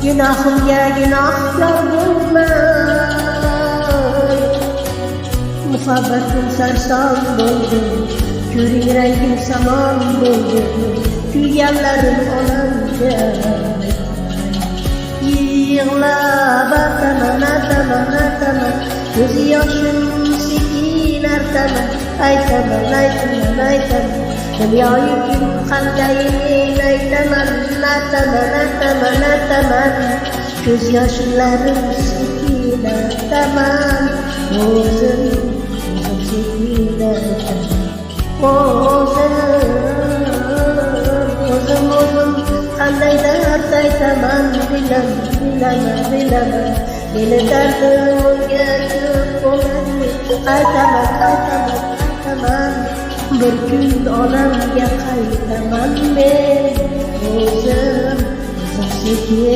Günahımga günahkor bo'lmay, muhabbatim sarson bo'ldi, ko'ring rangim samon bo'ldi, kuyganlarim olamga yig'lab aytaman, ko'z yoshim sekin artaman, aytaman, dunyoyu kun qandayin aytaman, ko'z yoshlarim sekin artaman, o'zim sekin artaman, o'zim qanday dard aytaman, bilaman, meni dardim unga ko'p bo'ladi, aytaman, bir kun olamga qaytaman men, o'zim sekin